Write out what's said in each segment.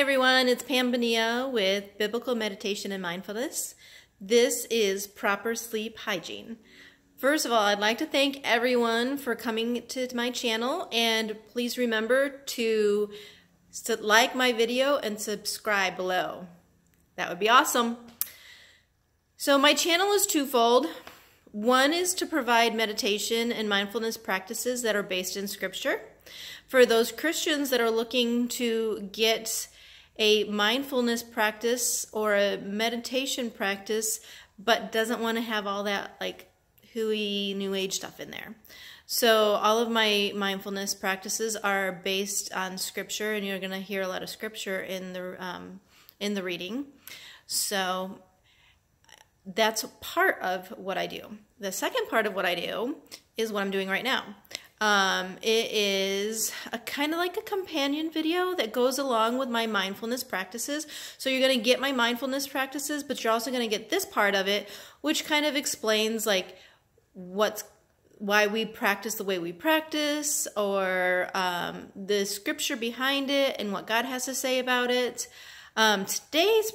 everyone, it's Pam Bonilla with Biblical Meditation and Mindfulness. This is Proper Sleep Hygiene. First of all, I'd like to thank everyone for coming to my channel, and please remember to like my video and subscribe below. That would be awesome. So my channel is twofold. One is to provide meditation and mindfulness practices that are based in Scripture. For those Christians that are looking to get a mindfulness practice or a meditation practice, but doesn't want to have all that like hooey new age stuff in there. So all of my mindfulness practices are based on Scripture, and you're going to hear a lot of Scripture in the reading. So that's part of what I do. The second part of what I do is what I'm doing right now. It is a kind of like a companion video that goes along with my mindfulness practices. So you're going to get my mindfulness practices, but you're also going to get this part of it, which kind of explains like why we practice the way we practice, or the scripture behind it and what God has to say about it. Today's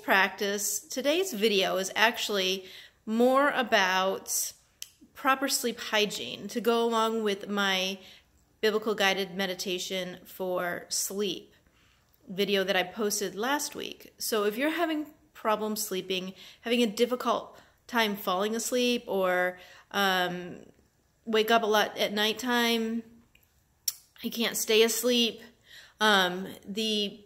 video is actually more about proper sleep hygiene to go along with my biblical guided meditation for sleep video that I posted last week. So if you're having problems sleeping, having a difficult time falling asleep, or wake up a lot at nighttime, you can't stay asleep, the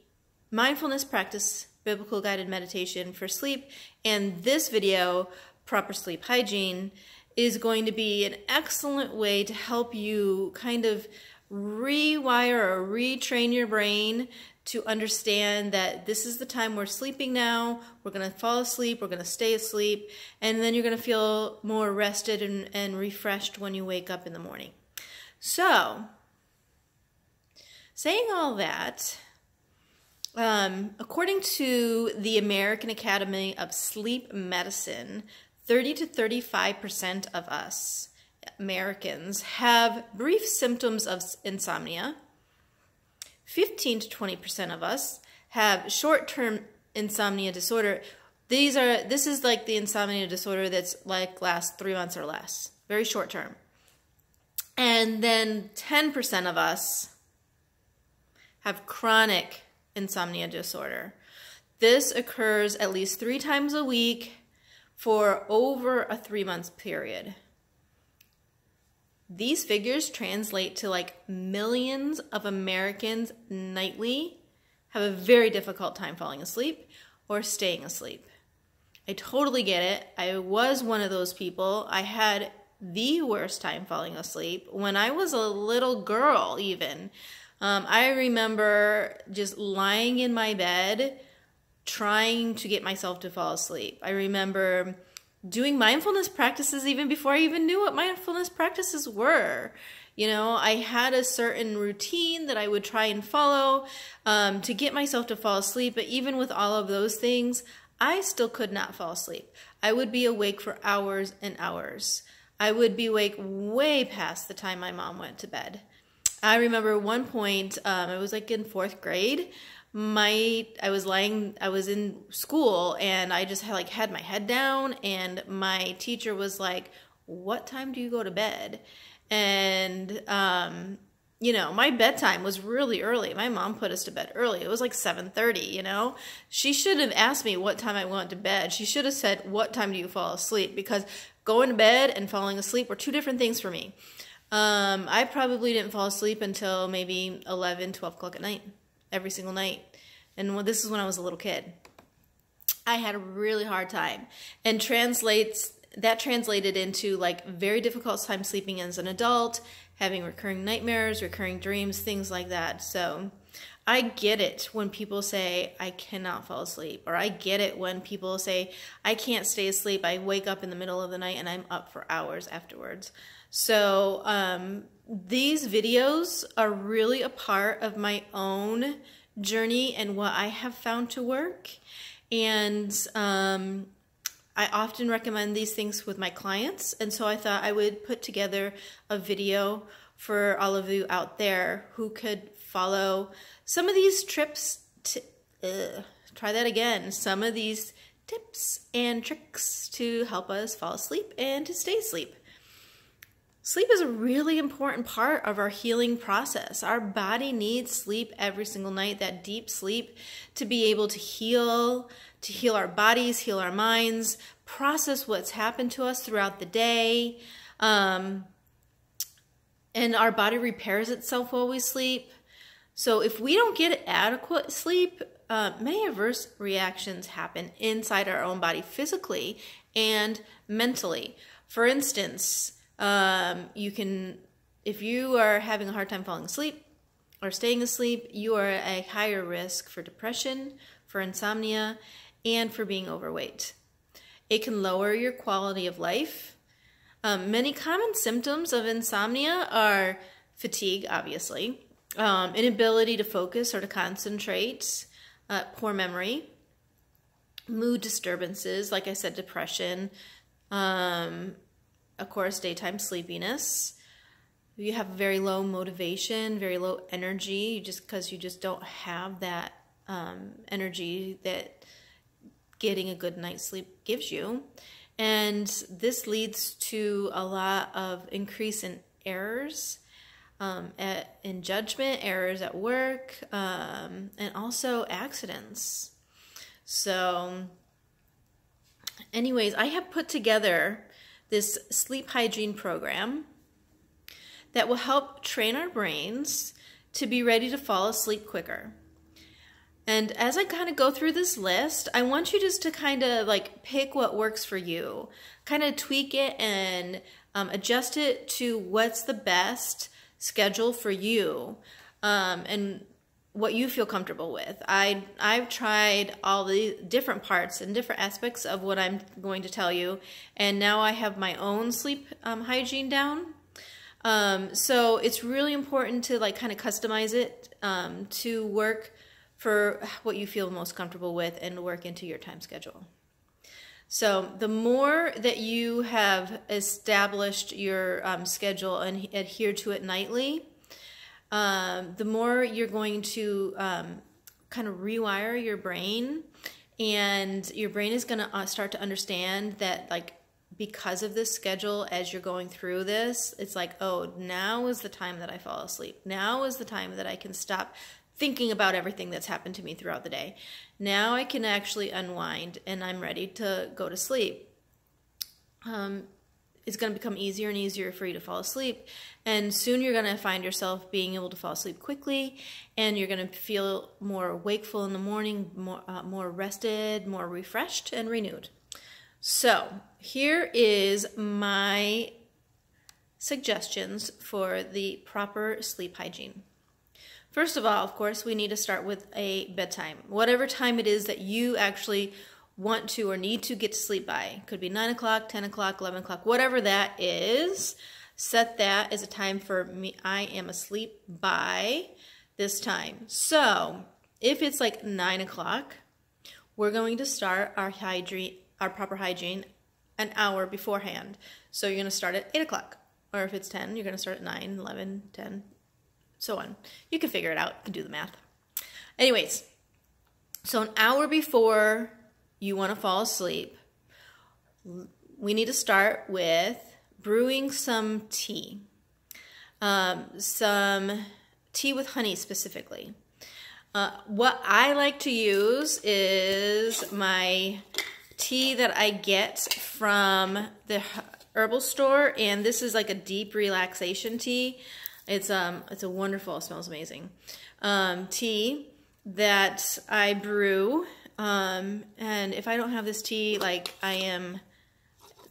mindfulness practice, biblical guided meditation for sleep, and this video, proper sleep hygiene, is going to be an excellent way to help you kind of rewire or retrain your brain to understand that this is the time we're sleeping now, we're going to fall asleep, we're going to stay asleep, and then you're going to feel more rested and refreshed when you wake up in the morning. So, saying all that, according to the American Academy of Sleep Medicine, 30 to 35% of us Americans have brief symptoms of insomnia. 15 to 20% of us have short-term insomnia disorder. This is like the insomnia disorder that's like lasts 3 months or less, very short term. And then 10% of us have chronic insomnia disorder. This occurs at least 3 times a week for over a 3-month period. These figures translate to like millions of Americans nightly have a very difficult time falling asleep or staying asleep. I totally get it. I was one of those people. I had the worst time falling asleep when I was a little girl even. I remember just lying in my bed trying to get myself to fall asleep. I remember doing mindfulness practices even before I even knew what mindfulness practices were. You know, I had a certain routine that I would try and follow to get myself to fall asleep, but even with all of those things, I still could not fall asleep. I would be awake for hours and hours. I would be awake way past the time my mom went to bed. I remember one point, I was like in 4th grade, I was in school, and I just had my head down, and my teacher was like, "What time do you go to bed?" And, you know, my bedtime was really early. My mom put us to bed early. It was like 7:30, you know. She shouldn't have asked me what time I went to bed. She should have said, "What time do you fall asleep?" Because going to bed and falling asleep were 2 different things for me. I probably didn't fall asleep until maybe 11, 12 o'clock at night, every single night. And this is when I was a little kid. I had a really hard time. And that translated into like very difficult time sleeping as an adult, having recurring nightmares, recurring dreams, things like that. So I get it when people say, I cannot fall asleep. Or I get it when people say, I can't stay asleep. I wake up in the middle of the night and I'm up for hours afterwards. So these videos are really a part of my own journey and what I have found to work. And I often recommend these things with my clients. And so I thought I would put together a video for all of you out there who could follow some of these tips Try that again. Some of these tips and tricks to help us fall asleep and to stay asleep. Sleep is a really important part of our healing process. Our body needs sleep every single night, that deep sleep, to be able to heal our bodies, heal our minds, process what's happened to us throughout the day. And our body repairs itself while we sleep. So if we don't get adequate sleep, many adverse reactions happen inside our own body, physically and mentally. For instance, if you are having a hard time falling asleep or staying asleep, you are at a higher risk for depression, for insomnia, and for being overweight. It can lower your quality of life. Many common symptoms of insomnia are fatigue, obviously, inability to focus or to concentrate, poor memory, mood disturbances, like I said, depression, of course, daytime sleepiness. You have very low motivation, very low energy, just because you just don't have that energy that getting a good night's sleep gives you. And this leads to a lot of increase in errors, in judgment, errors at work, and also accidents. So anyways, I have put together this sleep hygiene program that will help train our brains to be ready to fall asleep quicker. And as I kind of go through this list, I want you just to kind of like pick what works for you, kind of tweak it and adjust it to what's the best schedule for you, and what you feel comfortable with. I've tried all the different parts and different aspects of what I'm going to tell you, and now I have my own sleep hygiene down. So it's really important to like kind of customize it to work for what you feel most comfortable with and work into your time schedule. So the more that you have established your schedule and adhere to it nightly, the more you're going to kind of rewire your brain, and your brain is going to start to understand that, like, because of this schedule, as you're going through this, it's like, oh, now is the time that I fall asleep. Now is the time that I can stop thinking about everything that's happened to me throughout the day. Now I can actually unwind and I'm ready to go to sleep. It's going to become easier and easier for you to fall asleep, and soon you're going to find yourself being able to fall asleep quickly, and you're going to feel more wakeful in the morning, more rested, more refreshed and renewed. So here is my suggestions for the proper sleep hygiene. First of all, of course, we need to start with a bedtime. Whatever time it is that you actually want to or need to get to sleep by. Could be 9 o'clock, 10 o'clock, 11 o'clock, whatever that is. Set that as a time for me. I am asleep by this time. So if it's like 9 o'clock, we're going to start our proper hygiene an hour beforehand. So you're going to start at 8 o'clock. Or if it's 10, you're going to start at 9, 11, 10, so on. You can figure it out. You can do the math. Anyways, so an hour before you want to fall asleep, we need to start with brewing some tea. Some tea with honey specifically. What I like to use is my tea that I get from the herbal store, and this is like a deep relaxation tea. It's a wonderful, it smells amazing, tea that I brew. And if I don't have this tea, like, I am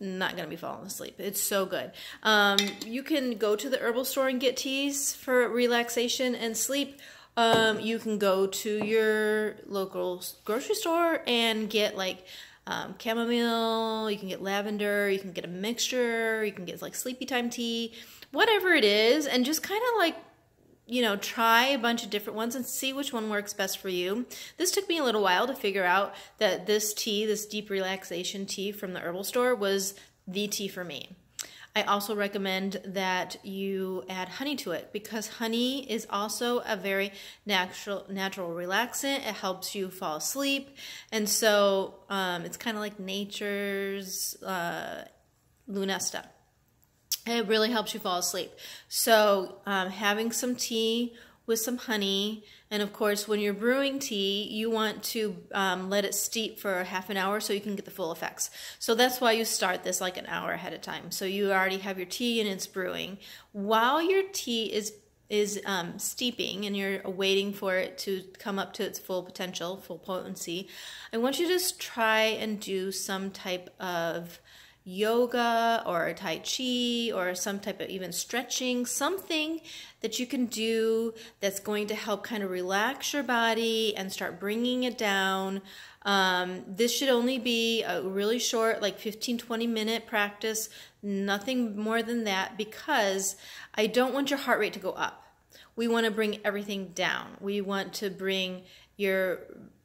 not going to be falling asleep. It's so good. You can go to the herbal store and get teas for relaxation and sleep. You can go to your local grocery store and get like chamomile, you can get lavender, you can get a mixture, you can get like sleepy time tea, whatever it is, and just kind of like, you know, try a bunch of different ones and see which one works best for you. This took me a little while to figure out that this tea, this deep relaxation tea from the herbal store, was the tea for me. I also recommend that you add honey to it because honey is also a very natural relaxant. It helps you fall asleep. And so it's kind of like nature's Lunesta. It really helps you fall asleep. So having some tea with some honey, and of course when you're brewing tea, you want to let it steep for half an hour so you can get the full effects. So that's why you start this like an hour ahead of time. So you already have your tea and it's brewing. While your tea is steeping and you're waiting for it to come up to its full potential, full potency, I want you to just try and do some type of yoga or Tai Chi or some type of even stretching, something that you can do that's going to help kind of relax your body and start bringing it down. This should only be a really short, like 15-20 minute practice, nothing more than that, because I don't want your heart rate to go up. We want to bring everything down. We want to bring your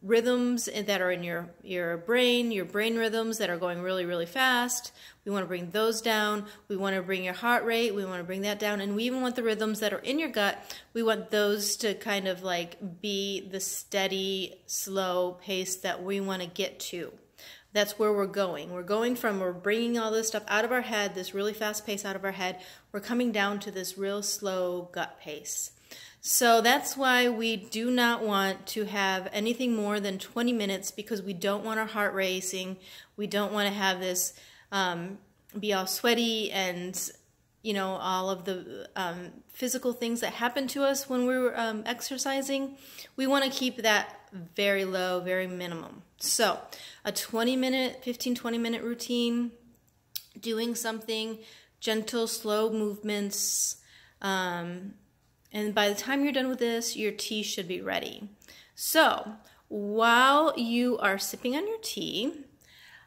rhythms that are in your brain rhythms that are going really, really fast. We want to bring those down. We want to bring your heart rate. We want to bring that down. And we even want the rhythms that are in your gut. We want those to kind of like be the steady, slow pace that we want to get to. That's where we're going. We're bringing all this stuff out of our head, this really fast pace out of our head. We're coming down to this real slow gut pace. So that's why we do not want to have anything more than 20 minutes because we don't want our heart racing. We don't want to have this be all sweaty and, you know, all of the physical things that happen to us when we're exercising. We want to keep that very low, very minimum. So a 15-20 minute routine, doing something, gentle, slow movements, and by the time you're done with this, your tea should be ready. So while you are sipping on your tea,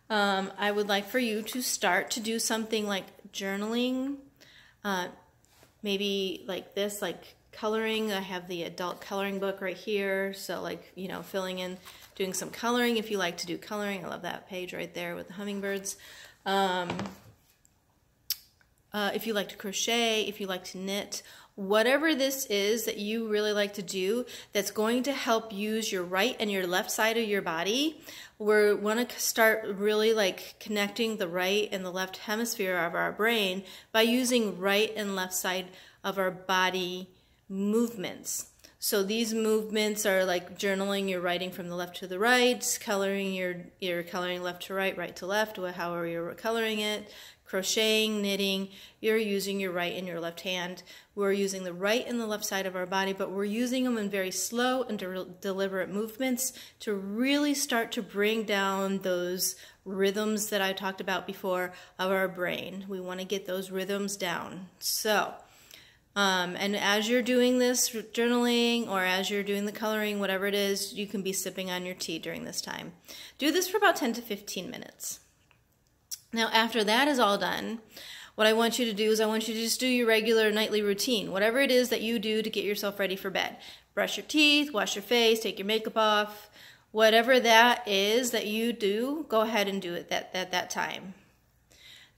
I would like for you to start to do something like journaling, maybe like this, like coloring. I have the adult coloring book right here. So like, you know, filling in, doing some coloring if you like to do coloring. I love that page right there with the hummingbirds. If you like to crochet, if you like to knit, whatever this is that you really like to do that's going to help use your right and your left side of your body, we want to start really like connecting the right and the left hemisphere of our brain by using right and left side of our body movements. So these movements are like journaling, you're writing from the left to the right, coloring, you're coloring left to right, right to left, however you're coloring it, crocheting, knitting, you're using your right and your left hand. We're using the right and the left side of our body, but we're using them in very slow and deliberate movements to really start to bring down those rhythms that I talked about before of our brain. We want to get those rhythms down. So, and as you're doing this journaling or as you're doing the coloring, whatever it is, you can be sipping on your tea during this time. Do this for about 10 to 15 minutes. Now, after that is all done, what I want you to do is I want you to just do your regular nightly routine, whatever it is that you do to get yourself ready for bed. Brush your teeth, wash your face, take your makeup off, whatever that is that you do, go ahead and do it at that time.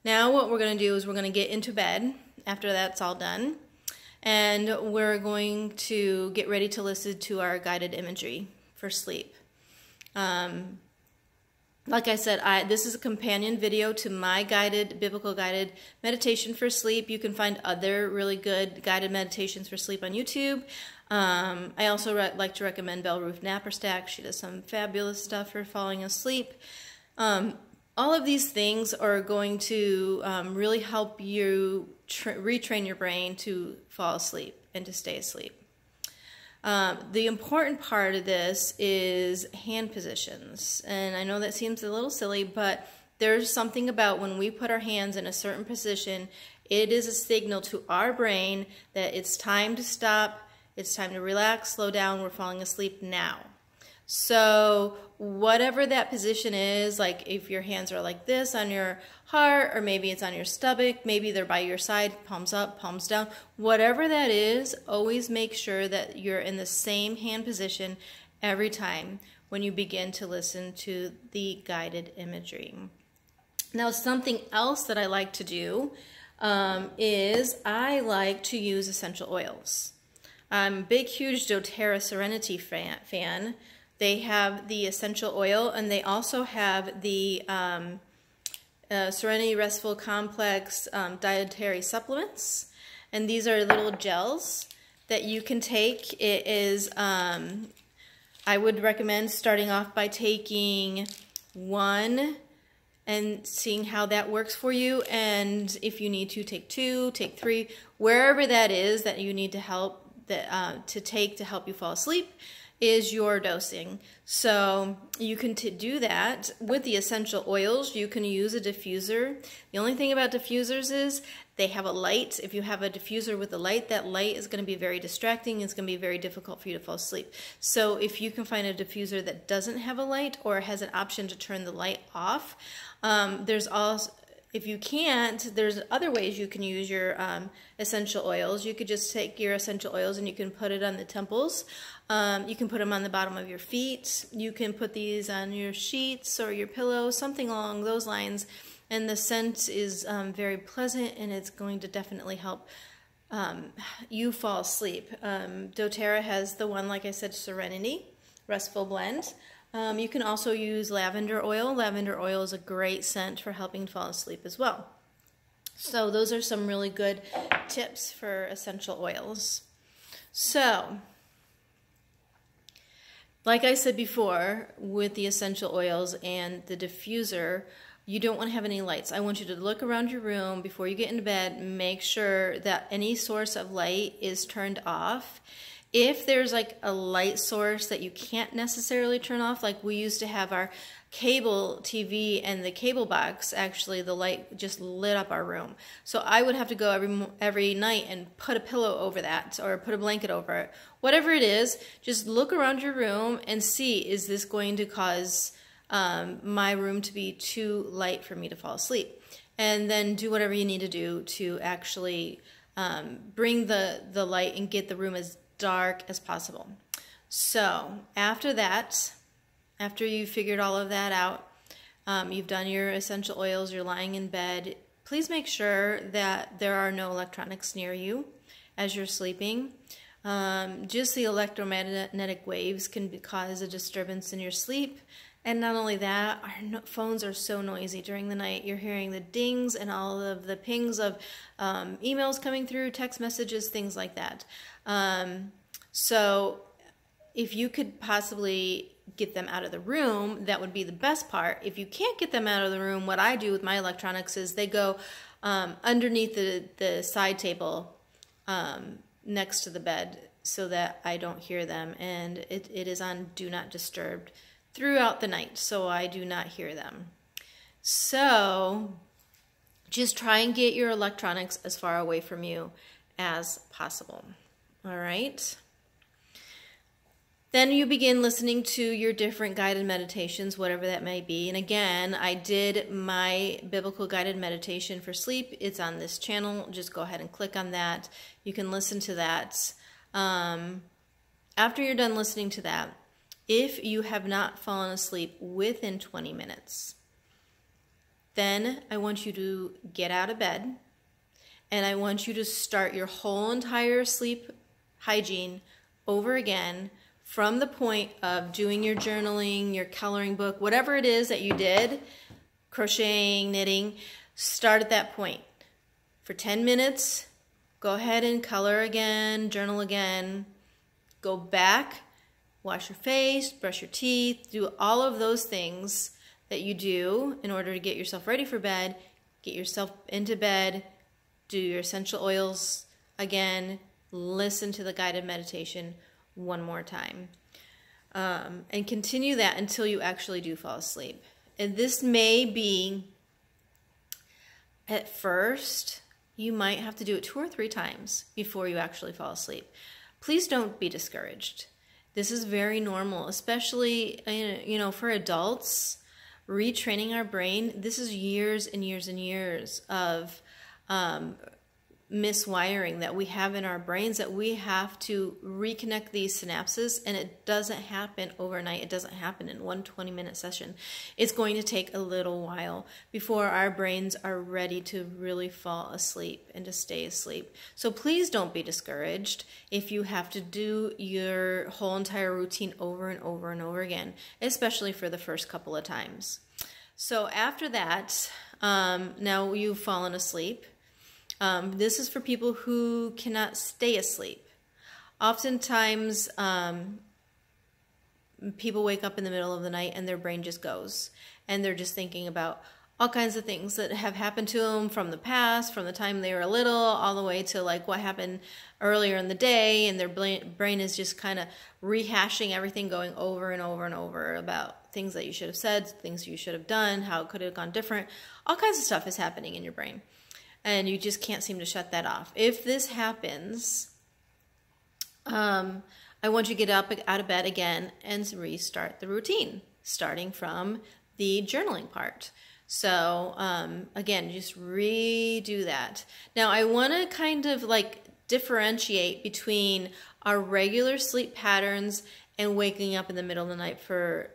Now what we're going to do is we're going to get into bed after that's all done, and we're going to get ready to listen to our guided imagery for sleep. Like I said, this is a companion video to my biblical guided meditation for sleep. You can find other really good guided meditations for sleep on YouTube. I also like to recommend Bell Roof Napper Stack. She does some fabulous stuff for falling asleep. All of these things are going to really help you retrain your brain to fall asleep and to stay asleep. The important part of this is hand positions, and I know that seems a little silly, but there's something about when we put our hands in a certain position, it is a signal to our brain that it's time to stop, it's time to relax, slow down, we're falling asleep now. So whatever that position is, like if your hands are like this on your heart, or maybe it's on your stomach, maybe they're by your side, palms up, palms down, whatever that is, always make sure that you're in the same hand position every time when you begin to listen to the guided imagery. Now, something else that I like to do is I like to use essential oils. I'm a big, huge doTERRA Serenity fan. They have the essential oil, and they also have the Serenity Restful Complex dietary supplements. And these are little gels that you can take. It is, I would recommend starting off by taking one and seeing how that works for you. And if you need to, take 2, take 3, wherever that is that you need to help to take to help you fall asleep is your dosing. So you can do that with the essential oils. You can use a diffuser. The only thing about diffusers is they have a light. If you have a diffuser with a light, that light is going to be very distracting. It's going to be very difficult for you to fall asleep. So if you can find a diffuser that doesn't have a light or has an option to turn the light off, there's also, if you can't, there's other ways you can use your essential oils. You could just take your essential oils and you can put it on the temples. You can put them on the bottom of your feet. You can put these on your sheets or your pillow, something along those lines. And the scent is very pleasant, and it's going to definitely help you fall asleep. doTERRA has the one, like I said, Serenity Restful Blend. You can also use lavender oil. Lavender oil is a great scent for helping fall asleep as well. So those are some really good tips for essential oils. So, like I said before, with the essential oils and the diffuser, you don't want to have any lights. I want you to look around your room before you get into bed, make sure that any source of light is turned off. If there's like a light source that you can't necessarily turn off, like we used to have our cable TV and the cable box, actually the light just lit up our room. So I would have to go every night and put a pillow over that or put a blanket over it. Whatever it is, just look around your room and see, is this going to cause my room to be too light for me to fall asleep? And then do whatever you need to do to actually bring the light and get the room as dark as possible. So after that, after you've figured all of that out, you've done your essential oils, you're lying in bed, please make sure that there are no electronics near you as you're sleeping. Just the electromagnetic waves can cause a disturbance in your sleep. And not only that, our phones are so noisy during the night. You're hearing the dings and all of the pings of emails coming through, text messages, things like that. So if you could possibly get them out of the room, that would be the best part. If you can't get them out of the room, what I do with my electronics is they go underneath the side table next to the bed so that I don't hear them. And it is on Do Not Disturb throughout the night, so I do not hear them. So just try and get your electronics as far away from you as possible. All right. Then you begin listening to your different guided meditations, whatever that may be. And again, I did my biblical guided meditation for sleep. It's on this channel. Just go ahead and click on that. You can listen to that. After you're done listening to that, if you have not fallen asleep within 20 minutes, then I want you to get out of bed and I want you to start your whole entire sleep hygiene over again from the point of doing your journaling, your coloring book, whatever it is that you did, crocheting, knitting, start at that point. For 10 minutes, go ahead and color again, journal again, go back, wash your face, brush your teeth, do all of those things that you do in order to get yourself ready for bed, get yourself into bed, do your essential oils again, listen to the guided meditation one more time, and continue that until you actually do fall asleep. And this may be, at first, you might have to do it 2 or 3 times before you actually fall asleep. Please don't be discouraged. This is very normal, especially, you know, for adults, retraining our brain. This is years and years and years of miswiring that we have in our brains, that we have to reconnect these synapses, and it doesn't happen overnight. It doesn't happen in one 20-minute session. It's going to take a little while before our brains are ready to really fall asleep and to stay asleep. So please don't be discouraged if you have to do your whole entire routine over and over and over again, especially for the first couple of times. So after that, now you've fallen asleep. This is for people who cannot stay asleep. Oftentimes, people wake up in the middle of the night and their brain just goes, and they're just thinking about all kinds of things that have happened to them from the past, from the time they were little, all the way to like what happened earlier in the day, and their brain is just kind of rehashing everything, going over and over and over about things that you should have said, things you should have done, how it could have gone different. All kinds of stuff is happening in your brain, and you just can't seem to shut that off. If this happens, I want you to get up out of bed again and restart the routine, starting from the journaling part. So again, just redo that. Now I want to kind of like differentiate between our regular sleep patterns and waking up in the middle of the night for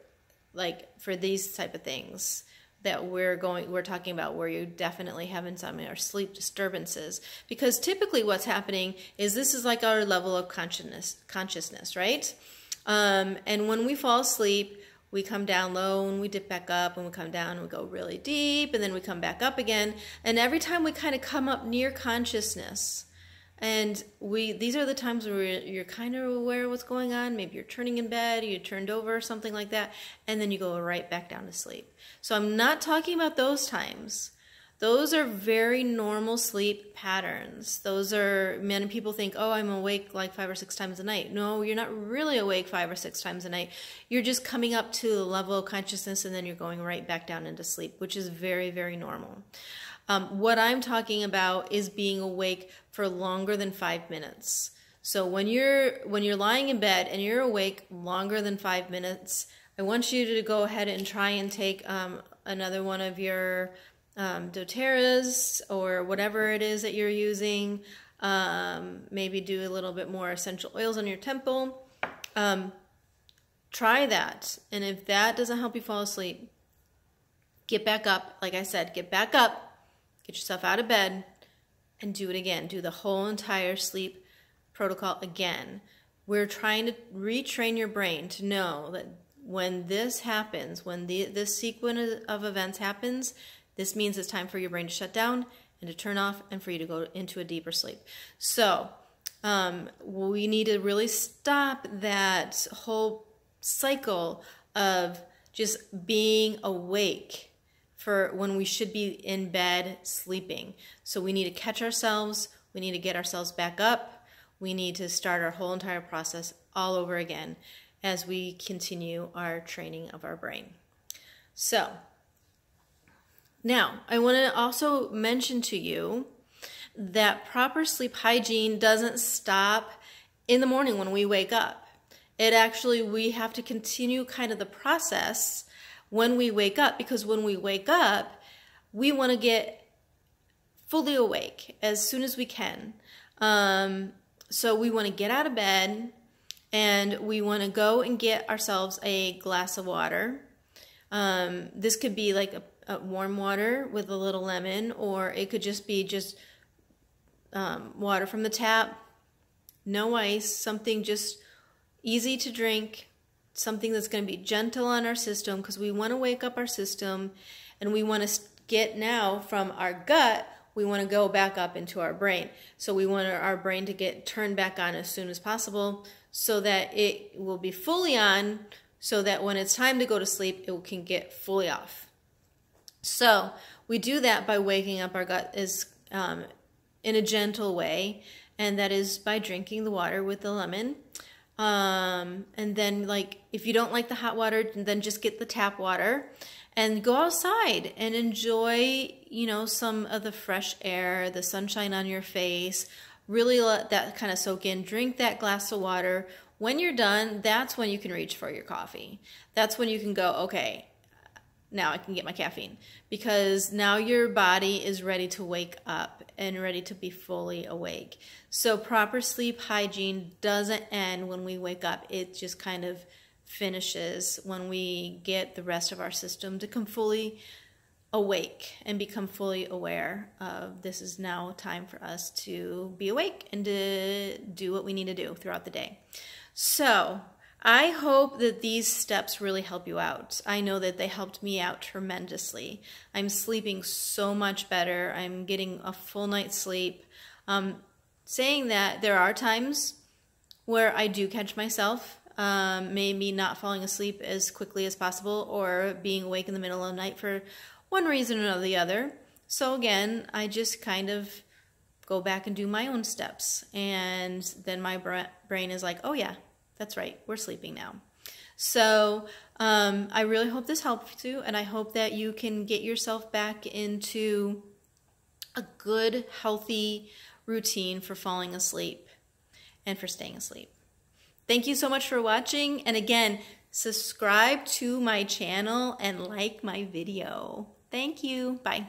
these type of things that we're talking about, where you definitely have insomnia or sleep disturbances. Because typically what's happening is this is like our level of consciousness, right? And when we fall asleep, we come down low and we dip back up, and we come down and we go really deep, and then we come back up again. And every time we kind of come up near consciousness, and these are the times where you're kind of aware of what's going on. Maybe you're turning in bed, you turned over or something like that, and then you go right back down to sleep. So I'm not talking about those times. Those are very normal sleep patterns. Those are, many people think, oh, I'm awake like 5 or 6 times a night. No, you're not really awake 5 or 6 times a night. You're just coming up to the level of consciousness, and then you're going right back down into sleep, which is very, very normal. What I'm talking about is being awake for longer than 5 minutes. So when you're lying in bed and you're awake longer than 5 minutes, I want you to go ahead and try and take another one of your doTERRAs or whatever it is that you're using. Maybe do a little bit more essential oils on your temple. Try that. And if that doesn't help you fall asleep, get back up. Like I said, get back up. Get yourself out of bed and do it again. Do the whole entire sleep protocol again. We're trying to retrain your brain to know that when this happens, when this sequence of events happens, this means it's time for your brain to shut down and to turn off and for you to go into a deeper sleep. So we need to really stop that whole cycle of just being awake for when we should be in bed sleeping. So we need to catch ourselves. We need to get ourselves back up. We need to start our whole entire process all over again as we continue our training of our brain. So now I want to also mention to you that proper sleep hygiene doesn't stop in the morning when we wake up. It actually, we have to continue kind of the process when we wake up, because when we wake up, we want to get fully awake as soon as we can. So we want to get out of bed and we want to go and get ourselves a glass of water. This could be like a warm water with a little lemon, or it could just be water from the tap, no ice, something just easy to drink, something that's going to be gentle on our system, because we want to wake up our system, and we want to get now from our gut, we want to go back up into our brain. So we want our brain to get turned back on as soon as possible so that it will be fully on, so that when it's time to go to sleep, it can get fully off. So we do that by waking up our gut in a gentle way, and that is by drinking the water with the lemon. And then, like, if you don't like the hot water, then just get the tap water and go outside and enjoy, you know, some of the fresh air, the sunshine on your face. Really let that kind of soak in. Drink that glass of water. When you're done, that's when you can reach for your coffee. That's when you can go, okay, now I can get my caffeine, because now your body is ready to wake up and ready to be fully awake. So proper sleep hygiene doesn't end when we wake up. It just kind of finishes when we get the rest of our system to come fully awake and become fully aware of this is now time for us to be awake and to do what we need to do throughout the day. So I hope that these steps really help you out. I know that they helped me out tremendously. I'm sleeping so much better. I'm getting a full night's sleep. Saying that, there are times where I do catch myself maybe not falling asleep as quickly as possible, or being awake in the middle of the night for one reason or the other. So again, I just kind of go back and do my own steps, and then my brain is like, oh yeah, that's right, we're sleeping now. So I really hope this helps you, and I hope that you can get yourself back into a good, healthy routine for falling asleep and for staying asleep. Thank you so much for watching, and again, subscribe to my channel and like my video. Thank you. Bye.